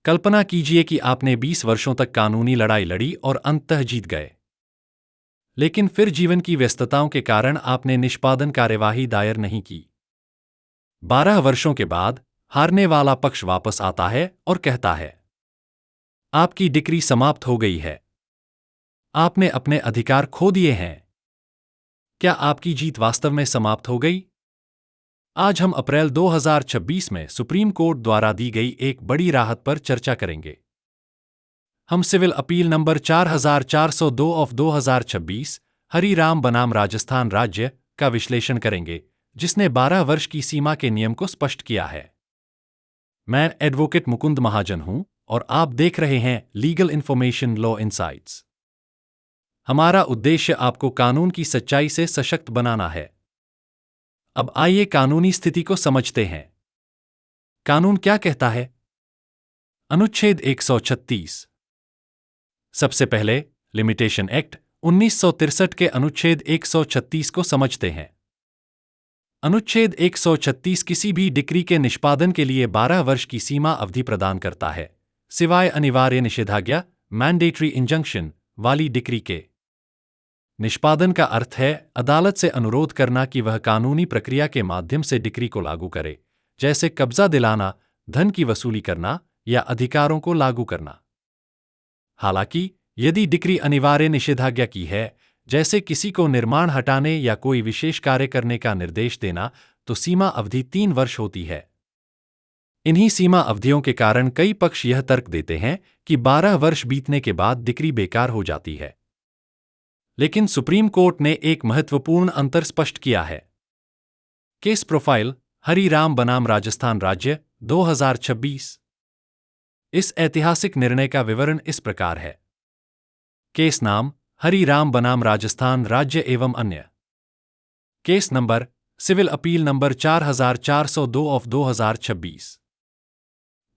कल्पना कीजिए कि आपने 20 वर्षों तक कानूनी लड़ाई लड़ी और अंततः जीत गए। लेकिन फिर जीवन की व्यस्तताओं के कारण आपने निष्पादन कार्यवाही दायर नहीं की। 12 वर्षों के बाद हारने वाला पक्ष वापस आता है और कहता है, आपकी डिक्री समाप्त हो गई है। आपने अपने अधिकार खो दिए हैं। क्या आपकी जीत वास्तव में समाप्त हो गई? आज हम अप्रैल 2026 में सुप्रीम कोर्ट द्वारा दी गई एक बड़ी राहत पर चर्चा करेंगे। हम civil appeal number 4402 of 2026 Hariram बनाम राजस्थान राज्य का विश्लेषण करेंगे, जिसने 12 वर्ष की सीमा के नियम को स्पष्ट किया है। मैं एडवोकेट मुकुंद महाजन हूं और आप देख रहे हैं लीगल इंफॉर्मेशन लॉ इनसाइट्स। हमारा उद्देश्य आपको कानून की सच्चाई से सशक्त बनाना है। अब आइए कानूनी स्थिति को समझते हैं। कानून क्या कहता है? अनुच्छेद 136। सबसे पहले लिमिटेशन एक्ट 1963 के अनुच्छेद 136 को समझते हैं। अनुच्छेद 136 किसी भी डिक्री के निष्पादन के लिए 12 वर्ष की सीमा अवधि प्रदान करता है, सिवाय अनिवार्य निषेधाज्ञा मैंडेटरी इंजंक्शन वाली डिक्री के। निष्पादन का अर्थ है अदालत से अनुरोध करना कि वह कानूनी प्रक्रिया के माध्यम से डिक्री को लागू करे, जैसे कब्जा दिलाना, धन की वसूली करना या अधिकारों को लागू करना। हालांकि यदि डिक्री अनिवार्य निषेधाज्ञा की है, जैसे किसी को निर्माण हटाने या कोई विशेष कार्य करने का निर्देश देना, तो सीमा अवधि 3 वर्ष होती है। इन्हीं सीमा अवधियों के कारण कई पक्ष यह तर्क देते हैं कि 12 वर्ष बीतने के बाद डिक्री बेकार हो जाती है। लेकिन सुप्रीम कोर्ट ने एक महत्वपूर्ण अंतर स्पष्ट किया है। केस प्रोफाइल हरिराम बनाम राजस्थान राज्य 2026। इस ऐतिहासिक निर्णय का विवरण इस प्रकार है। केस नाम हरिराम बनाम राजस्थान राज्य एवं अन्य। Case number civil appeal number 4402 of 2026।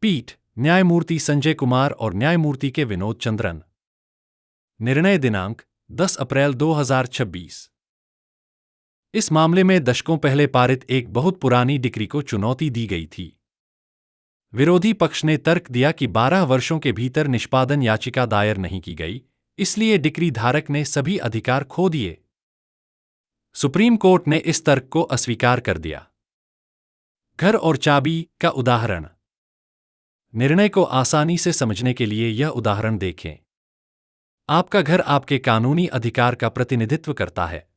पीठ न्यायमूर्ति संजय कुमार और न्यायमूर्ति के विनोद चंद्रन। निर्णय दिनांक 10 अप्रैल 2026। इस मामले में दशकों पहले पारित एक बहुत पुरानी डिक्री को चुनौती दी गई थी। विरोधी पक्ष ने तर्क दिया कि 12 वर्षों के भीतर निष्पादन याचिका दायर नहीं की गई, इसलिए डिक्री धारक ने सभी अधिकार खो दिए। सुप्रीम कोर्ट ने इस तर्क को अस्वीकार कर दिया। घर और चाबी का उदाहरण। निर्णय को आसानी से समझने के लिए यह उदाहरण देखें। आपका घर आपके कानूनी अधिकार का प्रतिनिधित्व करता है।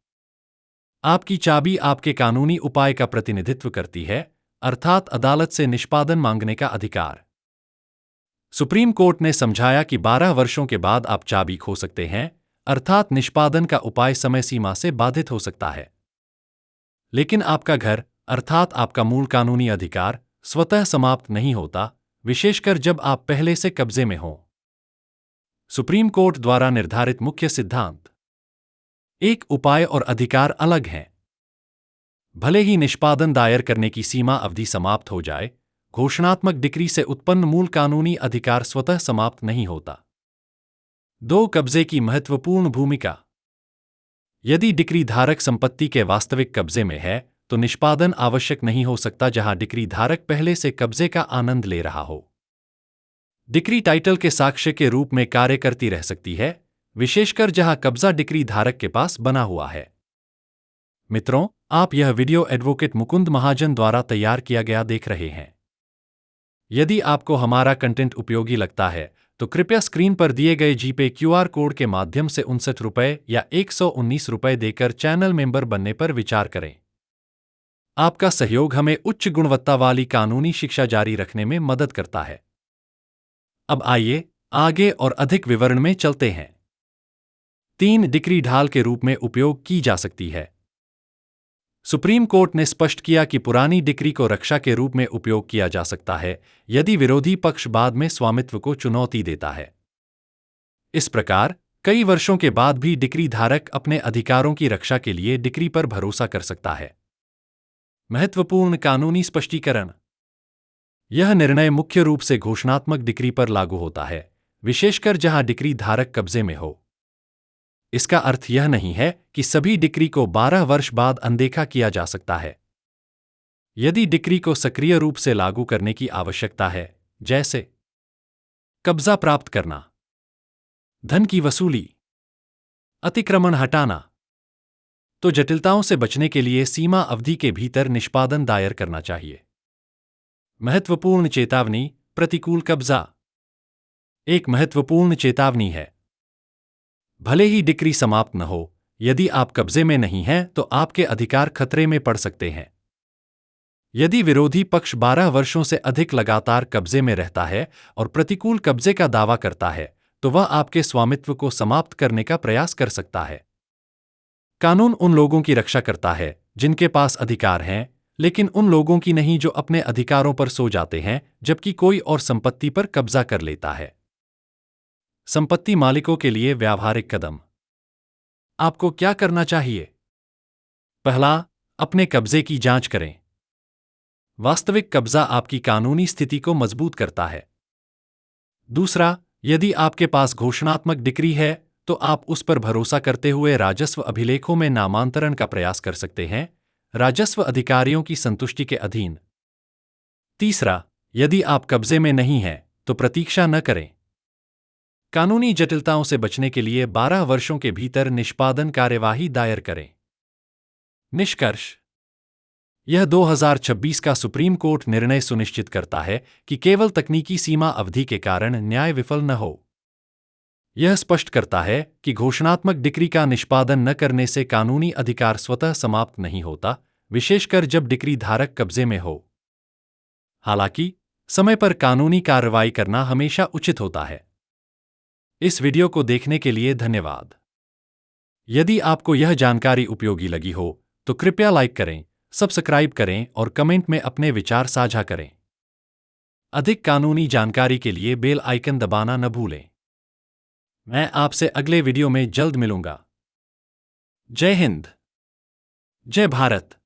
आपकी चाबी आपके कानूनी उपाय का प्रतिनिधित्व करती है, अर्थात अदालत से निष्पादन मांगने का अधिकार। सुप्रीम कोर्ट ने समझाया कि 12 वर्षों के बाद आप चाबी खो सकते हैं, अर्थात निष्पादन का उपाय समय सीमा से बाधित हो सकता है। लेकिन आपका घर, अर्थात आपका मूल कानूनी अधिकार, स्वतः समाप्त नहीं होता, विशेषकर जब आप पहले से कब्जे में हों। सुप्रीम कोर्ट द्वारा निर्धारित मुख्य सिद्धांत। एक उपाय और अधिकार अलग हैं। भले ही निष्पादन दायर करने की सीमा अवधि समाप्त हो जाए, घोषणात्मक डिक्री से उत्पन्न मूल कानूनी अधिकार स्वतः समाप्त नहीं होता। 2 कब्जे की महत्वपूर्ण भूमिका। यदि डिक्री धारक संपत्ति के वास्तविक कब्जे में है, तो निष्पादन आवश्यक नहीं हो सकता जहां डिक्री धारक पहले से कब्जे का आनंद ले रहा हो। डिक्री टाइटल के साक्ष्य के रूप में कार्य करती रह सकती है, विशेषकर जहां कब्जा डिक्री धारक के पास बना हुआ है। मित्रों, आप यह वीडियो एडवोकेट मुकुंद महाजन द्वारा तैयार किया गया देख रहे हैं। यदि आपको हमारा कंटेंट उपयोगी लगता है, तो कृपया स्क्रीन पर दिए गए जीपे क्यूआर कोड के माध्यम से 59 रुपये या 119 रुपये देकर चैनल मेंबर बनने पर विचार करें। आपका सहयोग हमें उच्च गुणवत्ता वाली कानूनी शिक्षा जारी रखने में मदद करता है। अब आइए आगे और अधिक विवरण में चलते हैं। 3 डिक्री ढाल के रूप में उपयोग की जा सकती है। सुप्रीम कोर्ट ने स्पष्ट किया कि पुरानी डिक्री को रक्षा के रूप में उपयोग किया जा सकता है यदि विरोधी पक्ष बाद में स्वामित्व को चुनौती देता है। इस प्रकार कई वर्षों के बाद भी डिक्री धारक अपने अधिकारों की रक्षा के लिए डिक्री पर भरोसा कर सकता है। महत्वपूर्ण कानूनी स्पष्टीकरण। यह निर्णय मुख्य रूप से घोषणात्मक डिक्री पर लागू होता है, विशेषकर जहां डिक्री धारक कब्जे में हो। इसका अर्थ यह नहीं है कि सभी डिक्री को 12 वर्ष बाद अनदेखा किया जा सकता है। यदि डिक्री को सक्रिय रूप से लागू करने की आवश्यकता है, जैसे कब्जा प्राप्त करना, धन की वसूली, अतिक्रमण हटाना। तो जटिलताओं से बचने के लिए सीमा अवधि के भीतर निष्पादन दायर करना चाहिए। महत्वपूर्ण चेतावनी, प्रतिकूल कब्जा एक महत्वपूर्ण चेतावनी है। भले ही डिक्री समाप्त न हो, यदि आप कब्जे में नहीं हैं तो आपके अधिकार खतरे में पड़ सकते हैं। यदि विरोधी पक्ष 12 वर्षों से अधिक लगातार कब्जे में रहता है और प्रतिकूल कब्जे का दावा करता है, तो वह आपके स्वामित्व को समाप्त करने का प्रयास कर सकता है। कानून उन लोगों की रक्षा करता है जिनके पास अधिकार हैं, लेकिन उन लोगों की नहीं जो अपने अधिकारों पर सो जाते हैं जबकि कोई और संपत्ति पर कब्जा कर लेता है। संपत्ति मालिकों के लिए व्यावहारिक कदम। आपको क्या करना चाहिए? पहला, अपने कब्जे की जांच करें। वास्तविक कब्जा आपकी कानूनी स्थिति को मजबूत करता है। दूसरा, यदि आपके पास घोषणात्मक डिक्री है तो आप उस पर भरोसा करते हुए राजस्व अभिलेखों में नामांतरण का प्रयास कर सकते हैं, राजस्व अधिकारियों की संतुष्टि के अधीन। तीसरा, यदि आप कब्जे में नहीं हैं तो प्रतीक्षा न करें। कानूनी जटिलताओं से बचने के लिए 12 वर्षों के भीतर निष्पादन कार्यवाही दायर करें। निष्कर्ष, यह 2026 का सुप्रीम कोर्ट निर्णय सुनिश्चित करता है कि केवल तकनीकी सीमा अवधि के कारण न्याय विफल न हो। यह स्पष्ट करता है कि घोषणात्मक डिक्री का निष्पादन न करने से कानूनी अधिकार स्वतः समाप्त नहीं होता, विशेषकर जब डिक्री धारक कब्जे में हो। हालांकि, समय पर कानूनी कार्रवाई करना हमेशा उचित होता है। इस वीडियो को देखने के लिए धन्यवाद। यदि आपको यह जानकारी उपयोगी लगी हो तो कृपया लाइक करें, सब्सक्राइब करें और कमेंट में अपने विचार साझा करें। अधिक कानूनी जानकारी के लिए बेल आइकन दबाना न भूलें। मैं आपसे अगले वीडियो में जल्द मिलूंगा। जय हिंद, जय भारत।